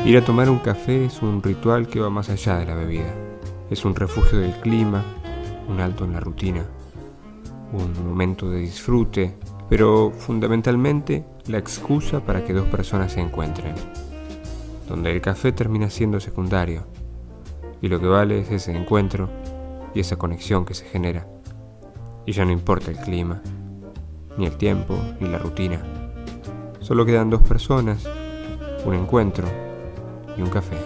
Ir a tomar un café es un ritual que va más allá de la bebida. Es un refugio del clima, un alto en la rutina, un momento de disfrute, pero fundamentalmente la excusa para que dos personas se encuentren, donde el café termina siendo secundario y lo que vale es ese encuentro y esa conexión que se genera. Y ya no importa el clima, ni el tiempo, ni la rutina. Solo quedan dos personas, un encuentro y un café.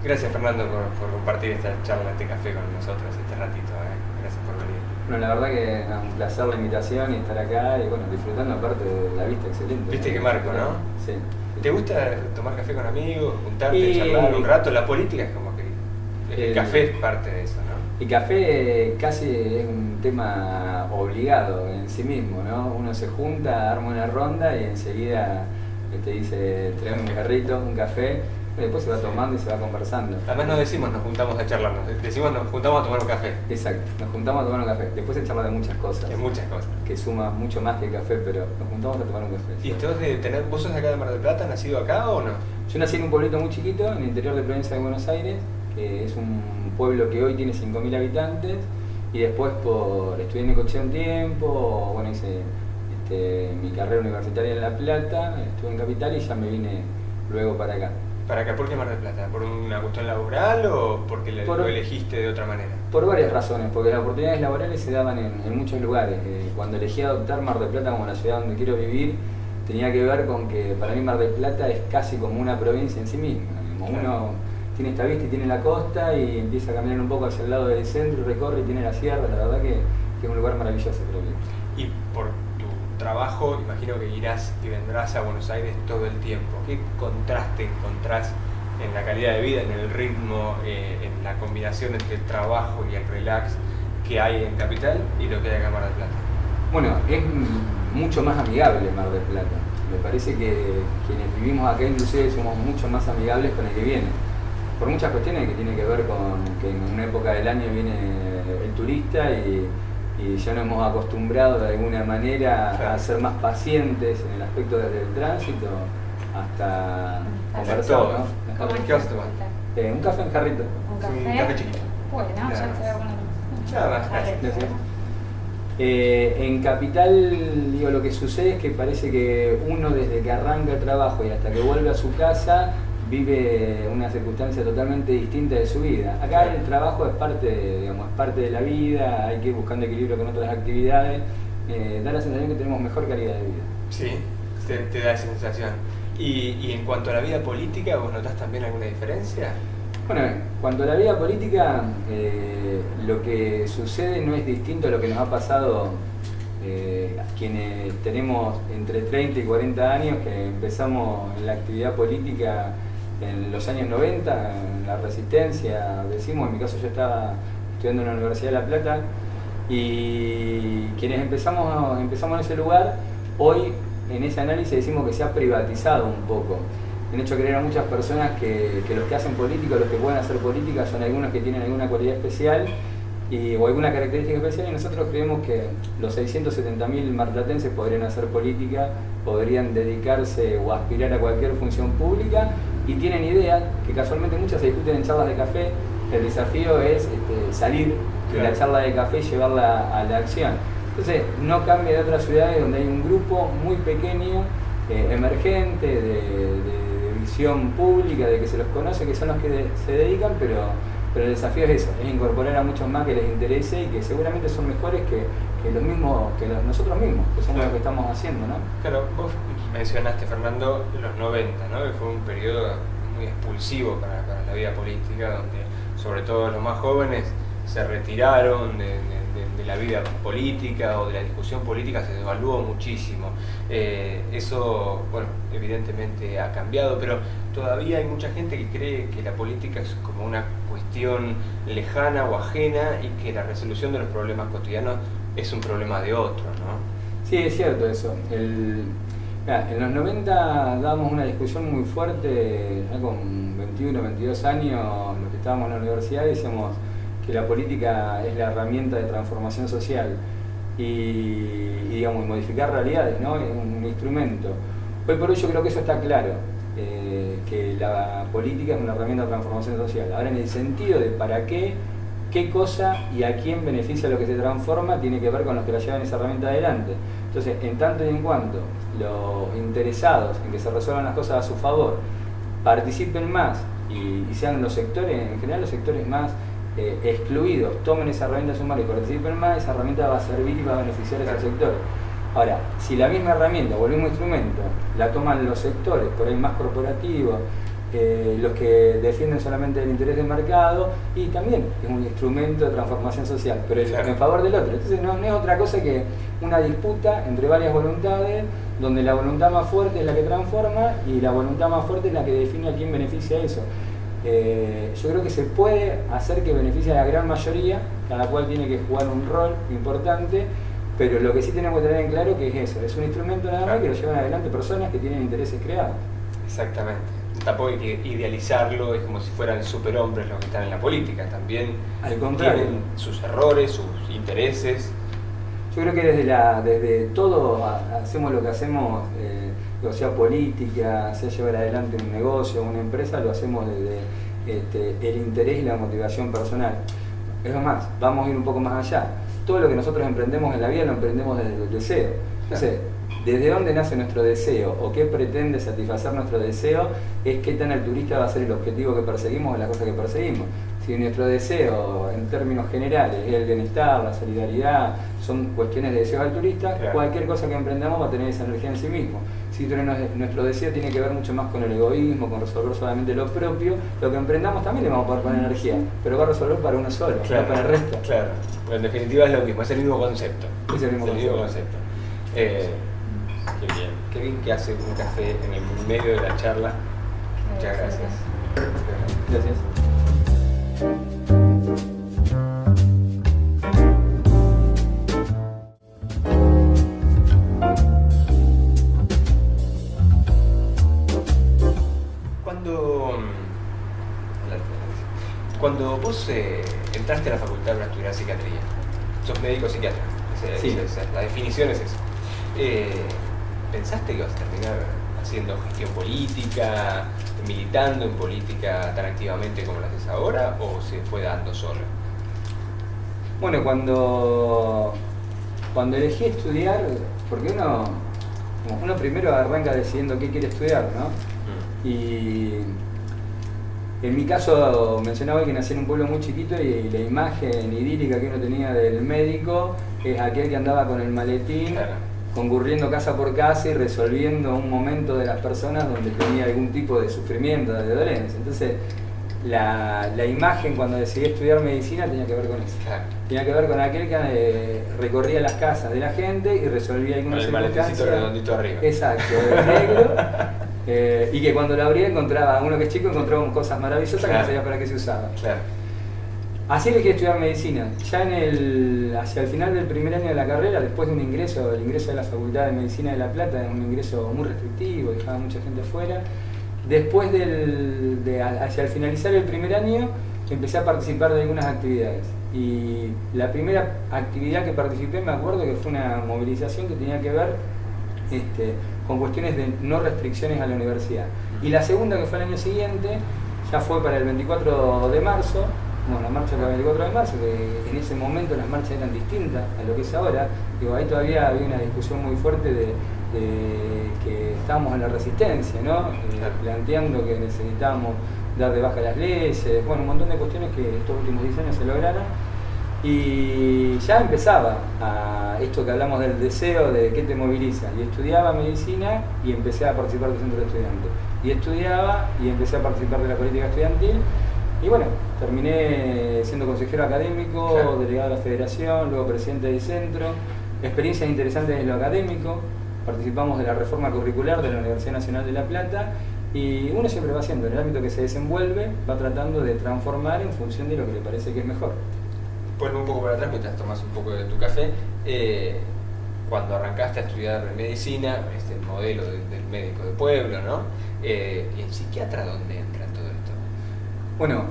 Gracias, Fernando, por compartir esta charla, este café con nosotros, este ratito. Gracias por venir. Bueno, la verdad que es un placer la invitación y estar acá y bueno, disfrutando aparte de la vista excelente. Viste que marco, ¿no? Sí. ¿Te gusta tomar café con amigos, juntarte, charlar un rato? La política es como que el café es parte de eso, ¿no? El café casi es un tema obligado en sí mismo, ¿no? Uno se junta, arma una ronda y enseguida te dice, trae un jarrito, un café. Después se va tomando y se va conversando. Además no decimos nos juntamos a charlar, decimos nos juntamos a tomar un café. Exacto, nos juntamos a tomar un café. Después se charla de muchas cosas. De muchas cosas. Que suma mucho más que el café, pero nos juntamos a tomar un café. ¿Y vos sos de acá de Mar del Plata, nacido acá o no? Yo nací en un pueblito muy chiquito, en el interior de provincia de Buenos Aires, que es un pueblo que hoy tiene 5.000 habitantes, y después estudié en Necochea un tiempo, bueno, hice mi carrera universitaria en La Plata, estuve en Capital y ya me vine luego para acá. ¿Para acá? ¿Por qué Mar del Plata? ¿Por una cuestión laboral o porque lo elegiste de otra manera? Por varias razones, porque las oportunidades laborales se daban en muchos lugares. Cuando elegí adoptar Mar del Plata como la ciudad donde quiero vivir, tenía que ver con que para mí Mar del Plata es casi como una provincia en sí misma. Como uno tiene esta vista y tiene la costa y empieza a caminar un poco hacia el lado del centro y recorre y tiene la sierra, la verdad que es un lugar maravilloso creo que. Y por trabajo, imagino que irás y vendrás a Buenos Aires todo el tiempo. ¿Qué contraste encontrás en la calidad de vida, en el ritmo, en la combinación entre el trabajo y el relax que hay en Capital y lo que hay acá en Mar del Plata? Bueno, es mucho más amigable Mar del Plata. Me parece que quienes vivimos acá inclusive somos mucho más amigables con el que viene. Por muchas cuestiones que tienen que ver con que en una época del año viene el turista y ya nos hemos acostumbrado de alguna manera a ser más pacientes en el aspecto desde el tránsito hasta conversar, ¿no? ¿Qué vas a tomar? Un café en jarrito. ¿Un café? Un café chiquito. Bueno, ya te voy a poner. Nada más, gracias. En Capital, digo, lo que sucede es que parece que uno desde que arranca el trabajo y hasta que vuelve a su casa vive una circunstancia totalmente distinta de su vida. Acá el trabajo es parte de la vida, hay que ir buscando equilibrio con otras actividades, da la sensación que tenemos mejor calidad de vida. Sí, te da esa sensación. Y en cuanto a la vida política, ¿vos notás también alguna diferencia? Bueno, en cuanto a la vida política, lo que sucede no es distinto a lo que nos ha pasado quienes tenemos entre 30 y 40 años, que empezamos en la actividad política en los años 90, en la Resistencia, decimos, en mi caso yo estaba estudiando en la Universidad de La Plata, y quienes empezamos en ese lugar, hoy en ese análisis decimos que se ha privatizado un poco. Han hecho creer a muchas personas que los que hacen política, los que pueden hacer política, son algunos que tienen alguna cualidad especial o alguna característica especial, y nosotros creemos que los 670.000 marplatenses podrían hacer política, podrían dedicarse o aspirar a cualquier función pública, y tienen ideas que casualmente muchas se discuten en charlas de café. El desafío es salir de la charla de café y llevarla a la acción. Entonces no cambia de otras ciudades donde hay un grupo muy pequeño, emergente, de visión pública, de que se los conoce, que son los que se dedican, pero el desafío es eso, es incorporar a muchos más que les interese y que seguramente son mejores que los mismos, nosotros mismos, que somos los que estamos haciendo, ¿no? Claro, vos mencionaste, Fernando, los 90, ¿no? Que fue un periodo muy expulsivo para la vida política, donde sobre todo los más jóvenes se retiraron de la vida política o de la discusión política, se devaluó muchísimo. Eso, bueno, evidentemente ha cambiado, pero todavía hay mucha gente que cree que la política es como una cuestión lejana o ajena y que la resolución de los problemas cotidianos es un problema de otro, ¿no? Sí, es cierto eso. En los 90 dábamos una discusión muy fuerte, ¿no? Con 21, 22 años, los que estábamos en la universidad, decíamos que la política es la herramienta de transformación social y digamos, modificar realidades, ¿no? Es un instrumento. Hoy por hoy yo creo que eso está claro, que la política es una herramienta de transformación social. Ahora, en el sentido de para qué cosa y a quién beneficia lo que se transforma, tiene que ver con los que la llevan esa herramienta adelante. Entonces, en tanto y en cuanto los interesados en que se resuelvan las cosas a su favor participen más y sean los sectores, en general los sectores más excluidos, tomen esa herramienta a su mano y participen más, esa herramienta va a servir y va a beneficiar a esos sectores. Ahora, si la misma herramienta o el mismo instrumento la toman los sectores, por ahí más corporativos, los que defienden solamente el interés del mercado, y también es un instrumento de transformación social, pero en favor del otro. Entonces no es otra cosa que una disputa entre varias voluntades, donde la voluntad más fuerte es la que transforma y la voluntad más fuerte es la que define a quién beneficia eso. Yo creo que se puede hacer que beneficie a la gran mayoría, cada cual tiene que jugar un rol importante, pero lo que sí tenemos que tener en claro que es eso, es un instrumento nada más que lo llevan adelante personas que tienen intereses creados. Exactamente. Tampoco hay que idealizarlo, es como si fueran superhombres los que están en la política, también al contrario, tienen sus errores, sus intereses. Yo creo que desde todo hacemos lo que hacemos, sea política, sea llevar adelante un negocio, una empresa, lo hacemos desde el interés y la motivación personal. Es más, vamos a ir un poco más allá. Todo lo que nosotros emprendemos en la vida lo emprendemos desde el deseo. Entonces, desde dónde nace nuestro deseo o qué pretende satisfacer nuestro deseo es qué tan altruista va a ser el objetivo que perseguimos o la cosa que perseguimos. Si nuestro deseo en términos generales es el bienestar, la solidaridad, son cuestiones de deseos altruistas, cualquier cosa que emprendamos va a tener esa energía en sí mismo. Si nuestro deseo tiene que ver mucho más con el egoísmo, con resolver solamente lo propio, lo que emprendamos también le vamos a poder poner energía, pero va a resolver para uno solo, no para el resto. Claro, pero en definitiva es lo mismo, es el mismo concepto. Es el mismo concepto. Qué bien que hace un café en el medio de la charla. Muchas gracias. Gracias. Cuando vos entraste a la facultad para estudiar psiquiatría, sos médico psiquiatra, sí. La definición es esa. ¿Pensaste que ibas a terminar haciendo gestión política, militando en política tan activamente como lo haces ahora, o se fue dando solo? Bueno, cuando elegí estudiar, porque uno primero arranca decidiendo qué quiere estudiar, ¿no? Y en mi caso mencionaba que nací en un pueblo muy chiquito y la imagen idílica que uno tenía del médico es aquel que andaba con el maletín, concurriendo casa por casa y resolviendo un momento de las personas donde tenía algún tipo de sufrimiento, de dolencia. Entonces, la imagen cuando decidí estudiar medicina tenía que ver con eso. Tenía que ver con aquel que recorría las casas de la gente y resolvía algunas circunstancias. El redondito arriba. Exacto, de negro. Y que cuando lo abría encontraba, uno que es chico encontraba cosas maravillosas que no sabía para qué se usaba. Así elegí estudiar medicina. Ya hacia el final del primer año de la carrera, después de el ingreso de la Facultad de Medicina de La Plata, un ingreso muy restrictivo, dejaba mucha gente fuera. Después hacia el finalizar el primer año, empecé a participar de algunas actividades. Y la primera actividad que participé, me acuerdo que fue una movilización que tenía que ver con cuestiones de no restricciones a la universidad. Y la segunda, que fue el año siguiente, ya fue para el 24 de marzo, bueno, la marcha del 4 de marzo, que en ese momento las marchas eran distintas a lo que es ahora. Digo, ahí todavía había una discusión muy fuerte de que estábamos en la resistencia, ¿no? Planteando que necesitábamos dar de baja las leyes, bueno, un montón de cuestiones que estos últimos 10 años se lograron. Y ya empezaba a esto que hablamos del deseo de qué te moviliza. Y estudiaba medicina y empecé a participar del centro de estudiantes. Y estudiaba y empecé a participar de la política estudiantil. Y bueno, terminé siendo consejero académico, claro, delegado de la federación, luego presidente del centro. Experiencias interesantes en lo académico. Participamos de la reforma curricular de la Universidad Nacional de La Plata. Y uno siempre va haciendo, en el ámbito que se desenvuelve, va tratando de transformar en función de lo que le parece que es mejor. Vuelve un poco para atrás mientras tomas un poco de tu café. Cuando arrancaste a estudiar medicina, el modelo del médico de pueblo, ¿no? ¿Y el psiquiatra dónde entra en todo esto? Bueno,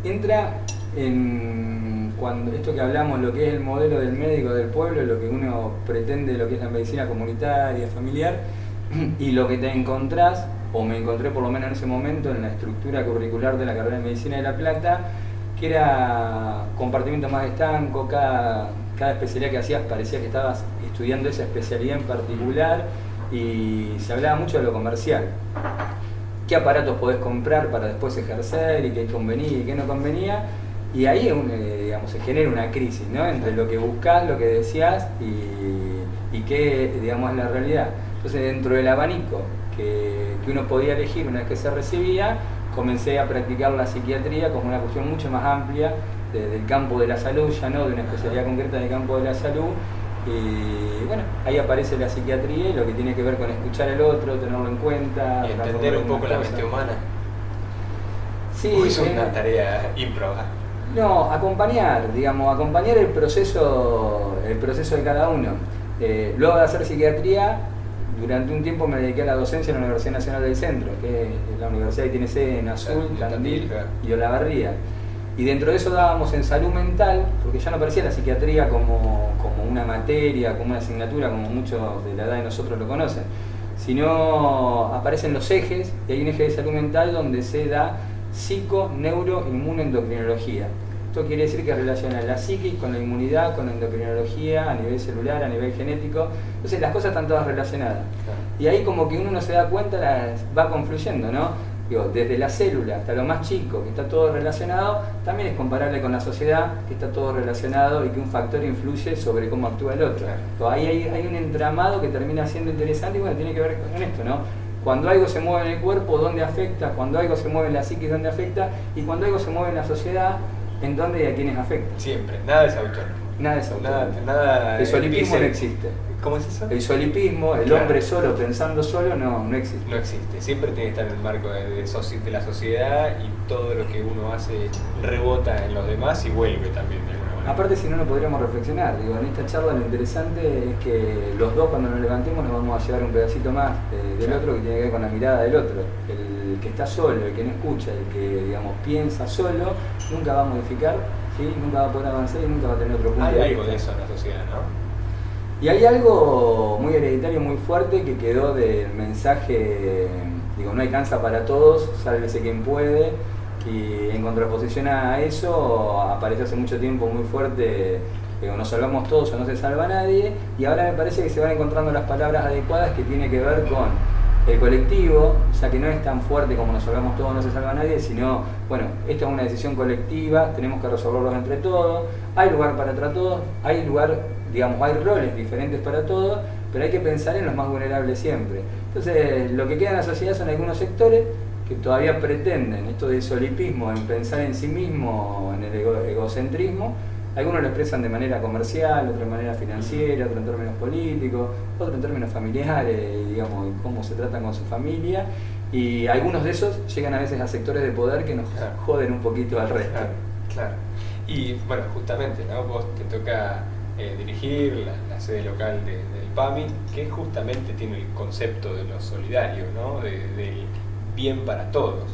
entra en cuando esto que hablamos, lo que es el modelo del médico del pueblo, lo que uno pretende, lo que es la medicina comunitaria, familiar, y lo que te encontrás, o me encontré por lo menos en ese momento, en la estructura curricular de la carrera de Medicina de La Plata, que era compartimiento más estanco, cada especialidad que hacías parecía que estabas estudiando esa especialidad en particular y se hablaba mucho de lo comercial. ¿Qué aparatos podés comprar para después ejercer y qué convenía y qué no convenía? Y ahí digamos, se genera una crisis, ¿no? Entre lo que buscás, lo que deseás y qué, digamos, es la realidad. Entonces, dentro del abanico que uno podía elegir una vez que se recibía, comencé a practicar la psiquiatría como una cuestión mucho más amplia del campo de la salud, ya no de una especialidad concreta del campo de la salud. Y bueno, ahí aparece la psiquiatría y lo que tiene que ver con escuchar al otro, tenerlo en cuenta. Y entender un poco la mente humana. Sí, es una tarea ímproba. No, acompañar el proceso de cada uno. Luego de hacer psiquiatría, durante un tiempo me dediqué a la docencia en la Universidad Nacional del Centro, que es la universidad que tiene sede en Azul, Tandil y Olavarría. Y dentro de eso dábamos en salud mental, porque ya no parecía la psiquiatría como una materia, como una asignatura, como muchos de la edad de nosotros lo conocen, sino aparecen los ejes, y hay un eje de salud mental donde se da psico, neuro, inmunoendocrinología. Esto quiere decir que relaciona la psiquis con la inmunidad, con la endocrinología, a nivel celular, a nivel genético. Entonces las cosas están todas relacionadas. Claro. Y ahí como que uno no se da cuenta, va confluyendo, ¿no? Digo, desde la célula hasta lo más chico, que está todo relacionado, también es comparable con la sociedad, que está todo relacionado y que un factor influye sobre cómo actúa el otro. Claro. Ahí hay un entramado que termina siendo interesante y bueno, tiene que ver con esto, ¿no? Cuando algo se mueve en el cuerpo, ¿dónde afecta? Cuando algo se mueve en la psiquis, ¿dónde afecta? Y cuando algo se mueve en la sociedad, ¿en dónde y a quiénes afecta? Siempre, nada es autónomo. Nada es autónomo. Nada el solipismo no existe. ¿Cómo es eso? El solipismo, el hombre solo pensando solo, no existe. No existe. Siempre tiene que estar en el marco de la sociedad y todo lo que uno hace rebota en los demás y vuelve también de alguna manera. Aparte, si no, no podríamos reflexionar. Digo, en esta charla lo interesante es que los dos, cuando nos levantemos, nos vamos a llevar un pedacito más del otro que tiene que ver con la mirada del otro. El que está solo, el que no escucha, el que, digamos, piensa solo, nunca va a modificar, ¿sí? Nunca va a poder avanzar y nunca va a tener otro punto de vista. Hay algo de eso en la sociedad, ¿no? Y hay algo muy hereditario, muy fuerte, que quedó del mensaje, digo, no alcanza para todos, sálvese quien puede, y en contraposición a eso apareció hace mucho tiempo muy fuerte, digo, nos salvamos todos o no se salva nadie, y ahora me parece que se van encontrando las palabras adecuadas que tiene que ver con el colectivo, ya que no es tan fuerte como nos salvamos todos, no se salva nadie, sino, bueno, esto es una decisión colectiva, tenemos que resolverlos entre todos, hay lugar para todos, hay roles diferentes para todos, pero hay que pensar en los más vulnerables siempre. Entonces, lo que queda en la sociedad son algunos sectores que todavía pretenden esto del solipismo, en pensar en sí mismo, en el egocentrismo. Algunos lo expresan de manera comercial, otros de manera financiera, otros en términos políticos, otros en términos familiares, digamos, cómo se tratan con su familia. Y algunos de esos llegan a veces a sectores de poder que nos joden un poquito al resto. Claro. Y bueno, justamente, ¿no? Vos te toca dirigir la sede local del PAMI, que justamente tiene el concepto de lo solidario, ¿no? Del bien para todos.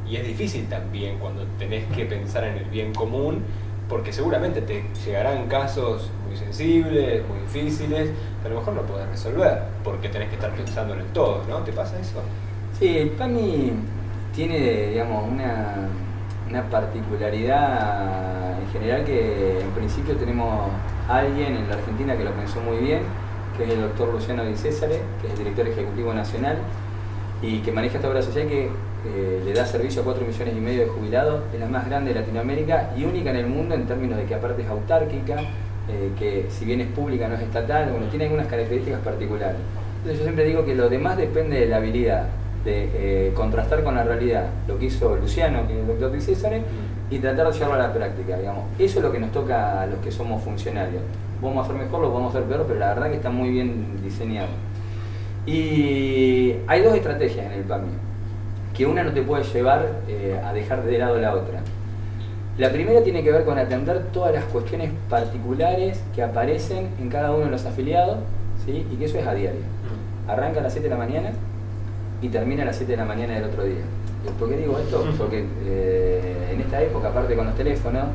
Y es difícil también cuando tenés que pensar en el bien común, porque seguramente te llegarán casos muy sensibles, muy difíciles, que a lo mejor no podés resolver, porque tenés que estar pensando en el todo, ¿no? ¿Te pasa eso? Sí, el PAMI tiene, digamos, una particularidad en general que en principio tenemos a alguien en la Argentina que lo pensó muy bien, que es el doctor Luciano Di Césare, que es el director ejecutivo nacional y que maneja esta obra social que le da servicio a 4,5 millones de jubilados, es la más grande de Latinoamérica y única en el mundo en términos de que aparte es autárquica, que si bien es pública no es estatal, bueno, tiene algunas características particulares. Entonces yo siempre digo que lo demás depende de la habilidad de contrastar con la realidad lo que hizo Luciano, que es el doctor Di Césare, y tratar de llevarlo a la práctica, digamos. Eso es lo que nos toca a los que somos funcionarios. Vamos a hacer mejor, lo podemos hacer peor, pero la verdad que está muy bien diseñado. Y hay dos estrategias en el PAMI, que una no te puede llevar a dejar de lado la otra. La primera tiene que ver con atender todas las cuestiones particulares que aparecen en cada uno de los afiliados, ¿sí? Y que eso es a diario. Arranca a las 7 de la mañana y termina a las 7 de la mañana del otro día. ¿Por qué digo esto? Porque en esta época, aparte con los teléfonos,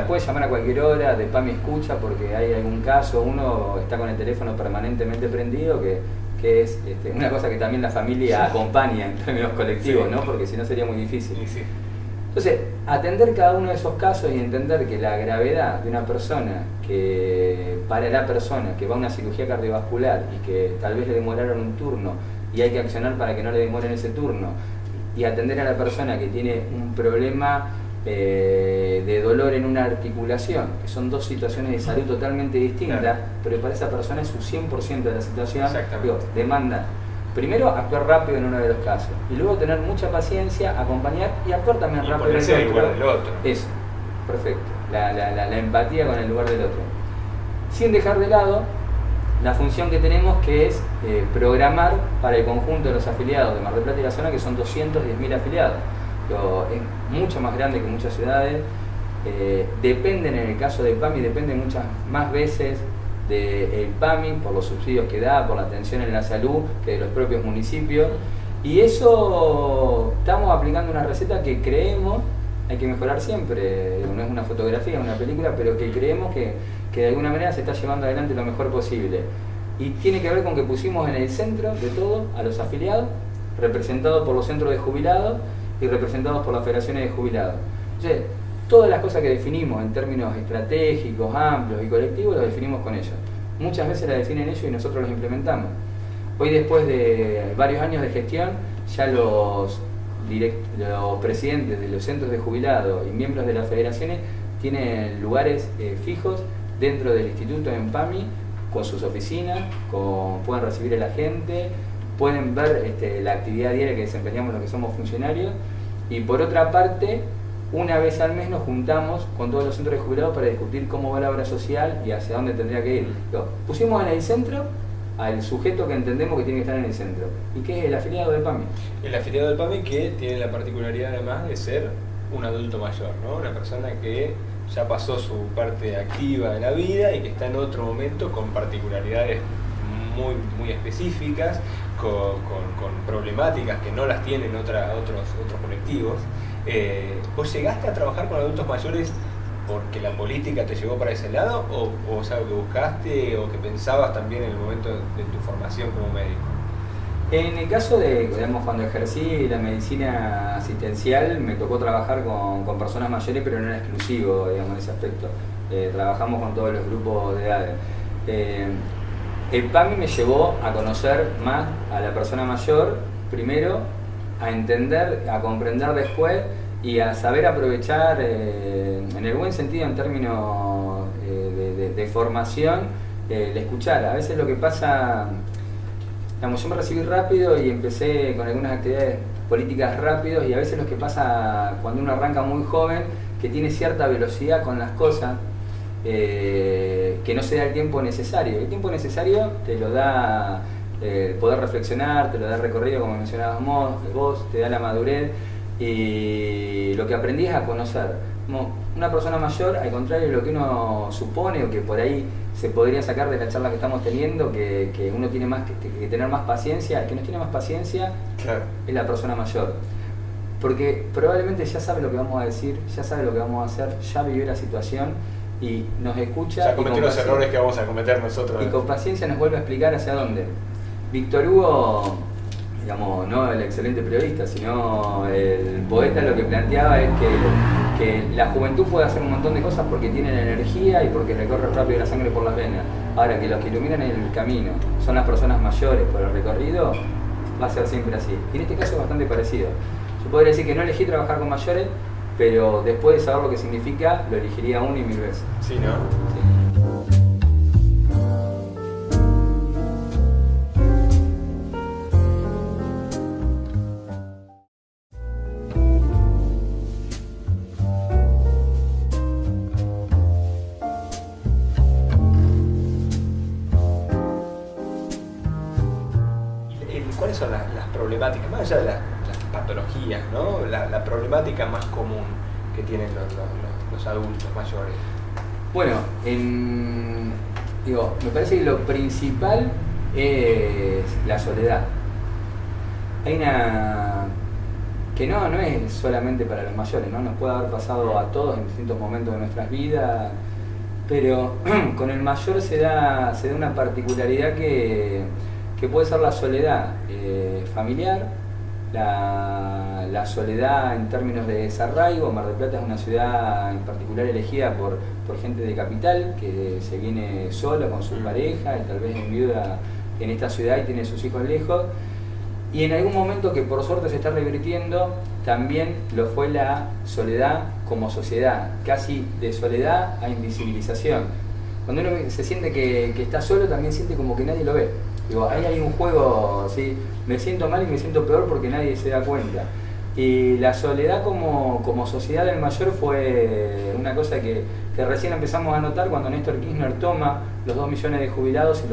puedes llamar a cualquier hora, de PAMI escucha, porque hay algún caso, uno está con el teléfono permanentemente prendido, que es una cosa que también la familia acompaña en términos colectivos, ¿no? Porque si no sería muy difícil. Sí. Entonces, atender cada uno de esos casos y entender que la gravedad de una persona para la persona que va a una cirugía cardiovascular y que tal vez le demoraron un turno y hay que accionar para que no le demoren ese turno, y atender a la persona que tiene un problema de dolor en una articulación, que son dos situaciones de salud totalmente distintas, claro, pero para esa persona es su 100% de la situación, demanda primero actuar rápido en uno de los casos y luego tener mucha paciencia, acompañar y actuar también y rápido en el lugar del otro. Eso, perfecto, la empatía con el lugar del otro, sin dejar de lado la función que tenemos, que es programar para el conjunto de los afiliados de Mar del Plata y la zona, que son 210.000 afiliados. Es mucho más grande que muchas ciudades, dependen en el caso del PAMI, dependen muchas más veces del PAMI por los subsidios que da, por la atención en la salud, que de los propios municipios, y eso estamos aplicando una receta que creemos, hay que mejorar siempre, no es una fotografía, es una película, pero que creemos que de alguna manera se está llevando adelante lo mejor posible, y tiene que ver con que pusimos en el centro de todo a los afiliados, representados por los centros de jubilados y representados por las federaciones de jubilados. Entonces, todas las cosas que definimos en términos estratégicos, amplios y colectivos, las definimos con ellos. Muchas veces las definen ellos y nosotros los implementamos. Hoy, después de varios años de gestión, ya los presidentes de los centros de jubilados y miembros de las federaciones tienen lugares fijos dentro del instituto en PAMI, con sus oficinas, pueden recibir a la gente, pueden ver la actividad diaria que desempeñamos los que somos funcionarios, y por otra parte, una vez al mes nos juntamos con todos los centros de jubilados para discutir cómo va la obra social y hacia dónde tendría que ir. Pusimos en el centro al sujeto que entendemos que tiene que estar en el centro, y que es el afiliado del PAMI. El afiliado del PAMI, que tiene la particularidad además de ser un adulto mayor, ¿no? Una persona que ya pasó su parte activa de la vida y que está en otro momento con particularidades muy específicas, con problemáticas que no las tienen otros colectivos. ¿Vos llegaste a trabajar con adultos mayores porque la política te llevó para ese lado, o es algo que buscaste o que pensabas también en el momento de tu formación como médico? En el caso de, digamos, cuando ejercí la medicina asistencial, me tocó trabajar con personas mayores, pero no era exclusivo, digamos, en ese aspecto. Trabajamos con todos los grupos de edades. El PAMI me llevó a conocer más a la persona mayor, primero, a entender, a comprender después y a saber aprovechar, en el buen sentido, en términos de formación, el escuchar. A veces lo que pasa, digamos, yo me recibí rápido y empecé con algunas actividades políticas rápidos, y a veces lo que pasa cuando uno arranca muy joven, que tiene cierta velocidad con las cosas, que no se da el tiempo necesario. El tiempo necesario te lo da el poder reflexionar, te lo da el recorrido, como mencionabas vos, te da la madurez, y lo que aprendí es a conocer. Como una persona mayor, al contrario de lo que uno supone o que por ahí se podría sacar de la charla que estamos teniendo, que uno tiene más que tener más paciencia. El que no tiene más paciencia, claro, es la persona mayor, porque probablemente ya sabe lo que vamos a decir, ya sabe lo que vamos a hacer, ya vivió la situación y nos escucha. Ya cometió los errores que vamos a cometer nosotros. Y con paciencia nos vuelve a explicar hacia dónde. Víctor Hugo digamos, no el excelente periodista, sino el poeta lo que planteaba es que la juventud puede hacer un montón de cosas porque tiene la energía y porque recorre rápido la sangre por las venas. Ahora que los que iluminan el camino son las personas mayores por el recorrido, va a ser siempre así. Y en este caso es bastante parecido. Yo podría decir que no elegí trabajar con mayores, pero después de saber lo que significa, lo elegiría una y mil veces. Sí, ¿no? Sí. ¿Cuáles son las problemáticas, más allá de las patologías, ¿no? La problemática más común que tienen los adultos mayores? Bueno, me parece que lo principal es la soledad. Hay una que no es solamente para los mayores, ¿no? Nos puede haber pasado a todos en distintos momentos de nuestras vidas, pero con el mayor se da una particularidad que puede ser la soledad familiar, la soledad en términos de desarraigo. Mar del Plata es una ciudad en particular elegida por gente de capital que se viene sola con su pareja y tal vez en viuda en esta ciudad y tiene sus hijos lejos. Y en algún momento, que por suerte se está revirtiendo, también lo fue la soledad como sociedad, casi de soledad a invisibilización. Cuando uno se siente que está solo, también siente como que nadie lo ve. Ahí hay un juego, ¿sí? Me siento mal y me siento peor porque nadie se da cuenta. Y la soledad como sociedad del mayor fue una cosa que recién empezamos a notar cuando Néstor Kirchner toma los 2 millones de jubilados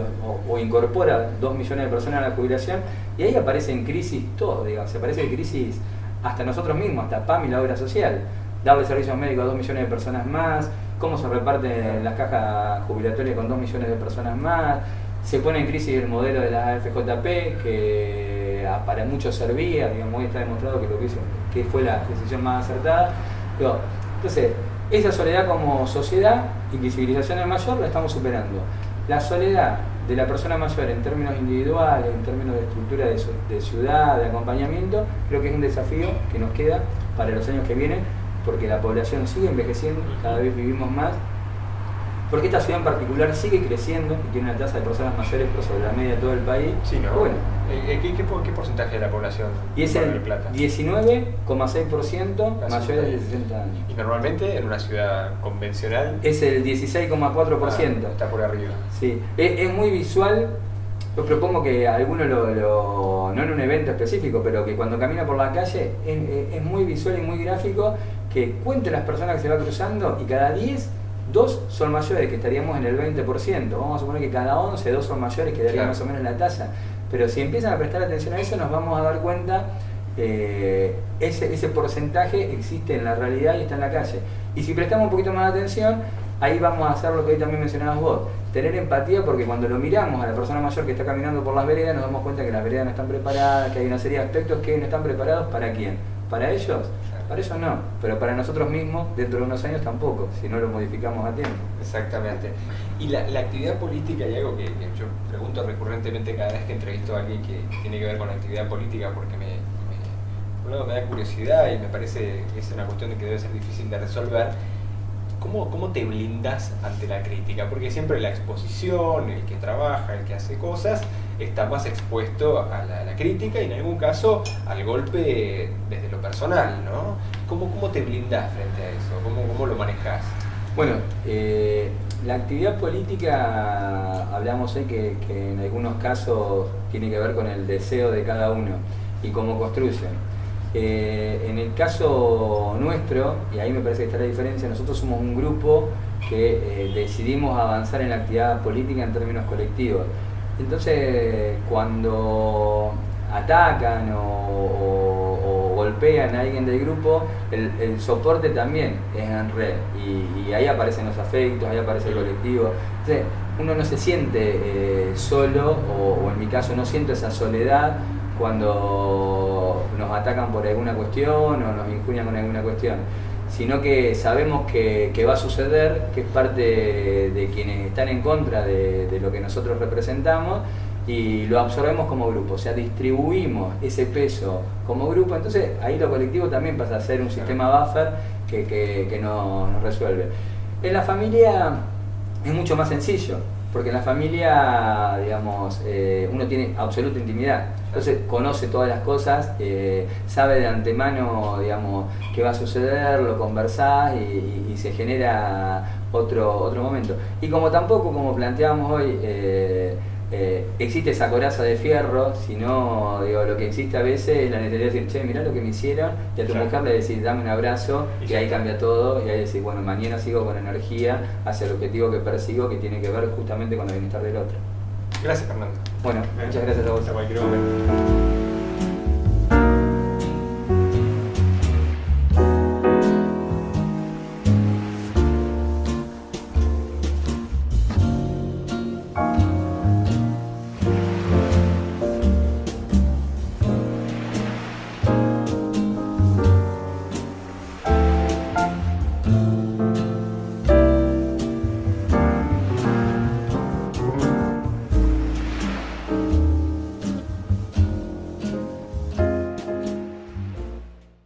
o incorpora 2 millones de personas a la jubilación, y ahí aparece en crisis todo, se aparece en crisis hasta nosotros mismos, hasta PAM y la obra social. Darle servicios médicos a 2 millones de personas más, cómo se reparten las cajas jubilatorias con 2 millones de personas más. Se pone en crisis el modelo de la FJP, que para muchos servía, hoy está demostrado que lo que hizo, que fue la decisión más acertada. Entonces, esa soledad como sociedad, invisibilización del mayor, la estamos superando. La soledad de la persona mayor en términos individuales, en términos de estructura de ciudad, de acompañamiento, creo que es un desafío que nos queda para los años que vienen, porque la población sigue envejeciendo, cada vez vivimos más, porque esta ciudad en particular sigue creciendo y tiene una tasa de personas mayores por sobre la media de todo el país. Sí, ¿no? Bueno, ¿Qué porcentaje de la población y es de Mar el del Plata? 19,6% mayores de 60 años. Y normalmente en una ciudad convencional Es el 16,4%. está por arriba. Sí, es muy visual. Yo propongo que alguno no en un evento específico, pero que cuando camina por la calle es muy visual y muy gráfico, que cuente las personas que se va cruzando y cada 10, 2 son mayores, que estaríamos en el 20%. Vamos a suponer que cada 11, 2 son mayores, quedaría Claro. más o menos la tasa. Pero si empiezan a prestar atención a eso, nos vamos a dar cuenta ese porcentaje existe en la realidad y está en la calle. Y si prestamos un poquito más de atención, ahí vamos a hacer lo que hoy también mencionabas vos, tener empatía, porque cuando lo miramos a la persona mayor que está caminando por las veredas, nos damos cuenta que las veredas no están preparadas, que hay una serie de aspectos que no están preparados. ¿Para quién? ¿Para ellos? Para ellos no, pero para nosotros mismos dentro de unos años tampoco, si no lo modificamos a tiempo. Exactamente. Y la actividad política, y algo que yo pregunto recurrentemente cada vez que entrevisto a alguien que tiene que ver con la actividad política, porque por un lado me da curiosidad y me parece que es una cuestión que debe ser difícil de resolver. ¿Cómo te blindas ante la crítica? Porque siempre la exposición, el que trabaja, el que hace cosas, está más expuesto a la crítica y en algún caso al golpe desde lo personal, ¿no? ¿Cómo te blindas frente a eso? ¿Cómo lo manejas? Bueno, la actividad política, hablamos hoy que en algunos casos tiene que ver con el deseo de cada uno y cómo construyen. En el caso nuestro, y ahí me parece que está la diferencia, nosotros somos un grupo que decidimos avanzar en la actividad política en términos colectivos. Entonces, cuando atacan o golpean a alguien del grupo, el soporte también es en red, y ahí aparecen los afectos, ahí aparece el colectivo. Entonces, uno no se siente solo, o en mi caso no siento esa soledad cuando nos atacan por alguna cuestión o nos injurian con alguna cuestión, sino que sabemos que va a suceder, que es parte de quienes están en contra de lo que nosotros representamos, y lo absorbemos como grupo, o sea, distribuimos ese peso como grupo, entonces ahí lo colectivo también pasa a ser un sistema buffer que nos resuelve. En la familia es mucho más sencillo, porque en la familia, digamos, uno tiene absoluta intimidad, entonces conoce todas las cosas, sabe de antemano, digamos, qué va a suceder, lo conversás y se genera otro momento. Y como tampoco, como planteábamos hoy, existe esa coraza de fierro, sino, digo, lo que existe a veces es la necesidad de decir, che, mirá lo que me hicieron, y a tu mujer le decís, dame un abrazo, y ahí cambia todo, y ahí decís, bueno, mañana sigo con energía hacia el objetivo que persigo, que tiene que ver justamente con el bienestar del otro. Gracias, Fernando. Bueno, muchas gracias a vos. Hasta cualquier momento.